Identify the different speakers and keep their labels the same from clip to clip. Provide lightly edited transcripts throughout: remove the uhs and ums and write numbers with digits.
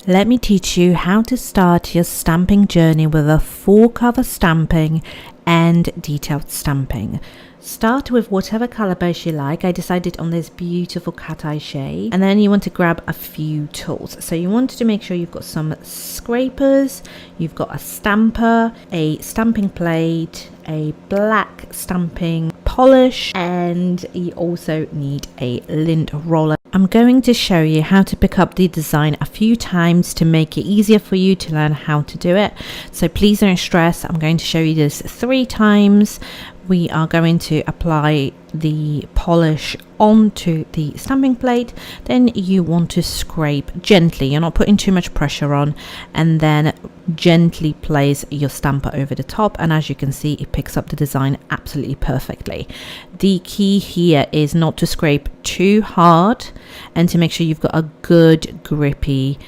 Speaker 1: Let me teach you how to start your stamping journey with a full cover stamping and detailed stamping. Start with whatever color base you like. I decided on this beautiful cat eye shade, and then you want to grab a few tools. So you want to make sure you've got some scrapers, you've got a stamper, a stamping plate, a black stamping polish, and you also need a lint roller. I'm going to show you how to pick up the design a few times to make it easier for you to learn how to do it. So please don't stress. I'm going to show you this 3 times. We are going to apply the polish onto the stamping plate. Then you want to scrape gently. You're not putting too much pressure on, and then gently place your stamper over the top, and as you can see, it picks up the design absolutely perfectly. The key here is not to scrape too hard and to make sure you've got a good grippy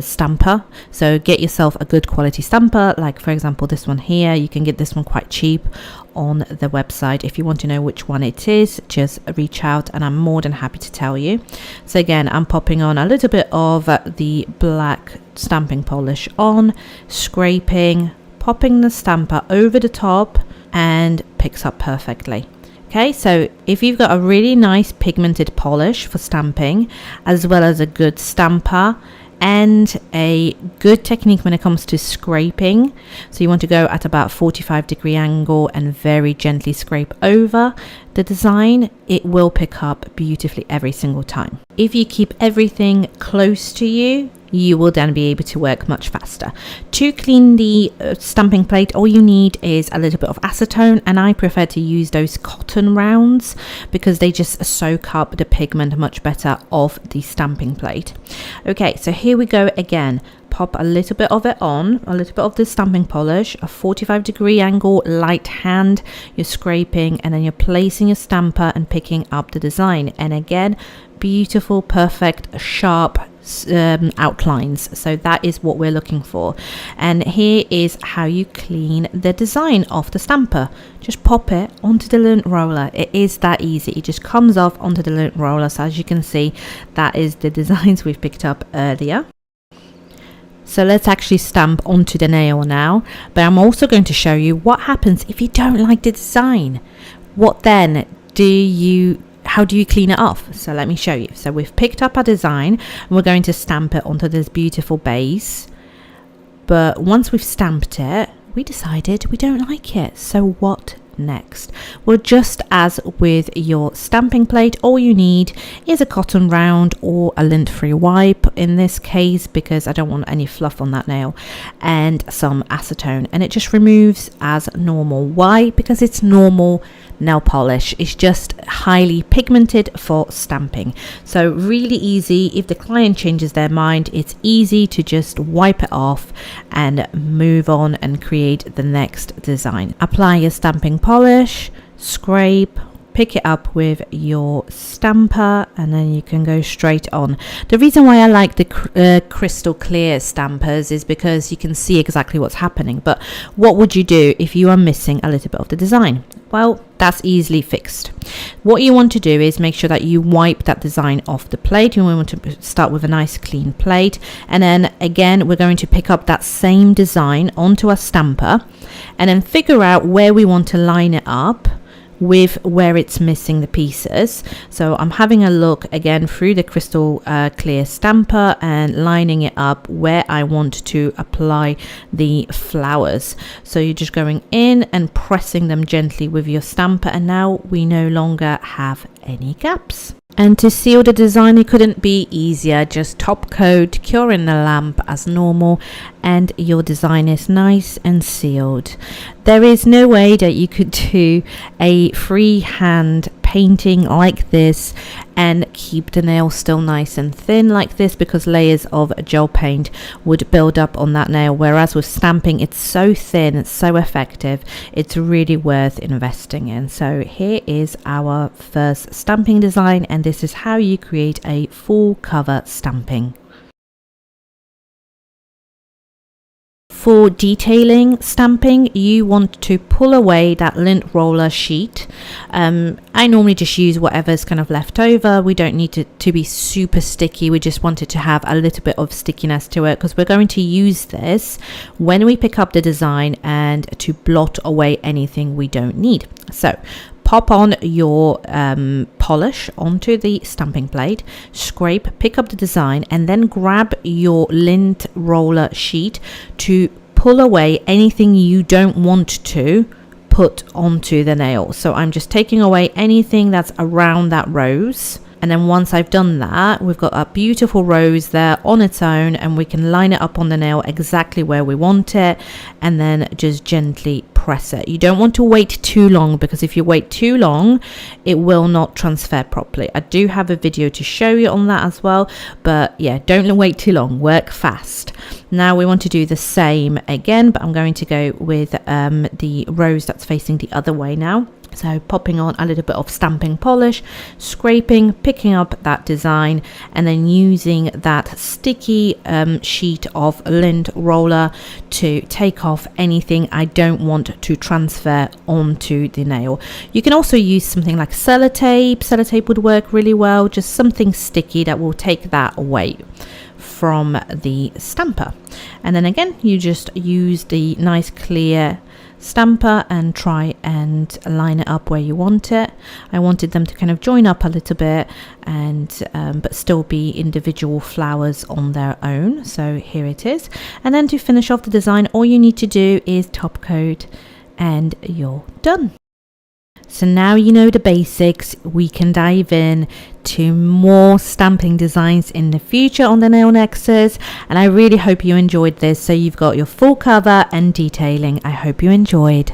Speaker 1: stamper. So get yourself a good quality stamper, like for example this one here. You can get this one quite cheap on the website. If you want to know which one it is, just reach out and I'm more than happy to tell you. So again, I'm popping on a little bit of the black stamping polish on, scraping, popping the stamper over the top, and picks up perfectly. Okay, so if you've got a really nice pigmented polish for stamping, as well as a good stamper and a good technique when it comes to scraping, so you want to go at about 45-degree angle and very gently scrape over the design, it will pick up beautifully every single time. If you keep everything close to you, you will then be able to work much faster. To clean the stamping plate, all you need is a little bit of acetone, and I prefer to use those cotton rounds because they just soak up the pigment much better of the stamping plate. Okay, so here we go again. Pop a little bit of it on, a little bit of the stamping polish, a 45-degree angle, light hand, you're scraping, and then you're placing your stamper and picking up the design. And again, beautiful, perfect, sharp outlines. So that is what we're looking for. And here is how you clean the design off the stamper. Just pop it onto the lint roller. It is that easy. It just comes off onto the lint roller. So as you can see, that is the designs we've picked up earlier. So let's actually stamp onto the nail now, but I'm also going to show you what happens if you don't like the design. What then how do you clean it off? So let me show you. So we've picked up our design and we're going to stamp it onto this beautiful base. But once we've stamped it, we decided we don't like it. So what next? Well, just as with your stamping plate, all you need is a cotton round or a lint-free wipe in this case, because I don't want any fluff on that nail, and some acetone, and it just removes as normal. Why? Because it's normal nail polish. It's just highly pigmented for stamping. So really easy. If the client changes their mind, it's easy to just wipe it off and move on and create the next design. Apply your stamping polish, scrape, pick it up with your stamper, and then you can go straight on. The reason why I like the crystal clear stampers is because you can see exactly what's happening. But what would you do if you are missing a little bit of the design? Well, that's easily fixed. What you want to do is make sure that you wipe that design off the plate. You want to start with a nice clean plate, and then again we're going to pick up that same design onto a stamper and then figure out where we want to line it up with where it's missing the pieces. So I'm having a look again through the crystal clear stamper and lining it up where I want to apply the flowers. So you're just going in and pressing them gently with your stamper, and now we no longer have any gaps. And to seal the design, it couldn't be easier. Just top coat, cure in the lamp as normal, and your design is nice and sealed. There is no way that you could do a freehand painting like this and keep the nail still nice and thin like this, because layers of gel paint would build up on that nail, whereas with stamping it's so thin, it's so effective, it's really worth investing in. So here is our first stamping design, and this is how you create a full cover stamping. For detailing stamping, you want to pull away that lint roller sheet. I normally just use whatever's kind of left over. We don't need it to be super sticky. We just want it to have a little bit of stickiness to it, because we're going to use this when we pick up the design and to blot away anything we don't need. So pop on your polish onto the stamping plate, scrape, pick up the design, and then grab your lint roller sheet to pull away anything you don't want to put onto the nail. So I'm just taking away anything that's around that rose. And then once I've done that, we've got a beautiful rose there on its own, and we can line it up on the nail exactly where we want it, and then just gently press it. You don't want to wait too long, because if you wait too long, it will not transfer properly. I do have a video to show you on that as well, but yeah, don't wait too long, work fast. Now we want to do the same again, but I'm going to go with the rose that's facing the other way now. So popping on a little bit of stamping polish, scraping, picking up that design, and then using that sticky sheet of lint roller to take off anything I don't want to transfer onto the nail. You can also use something like sellotape. Sellotape would work really well, just something sticky that will take that away from the stamper. And then again, you just use the nice clear stamper and try and line it up where you want it. I wanted them to kind of join up a little bit, and but still be individual flowers on their own. So here it is. And then to finish off the design, all you need to do is top coat and you're done. So now you know the basics, we can dive in to more stamping designs in the future on the nail nexus, and I really hope you enjoyed this. So you've got your full cover and detailing. I hope you enjoyed.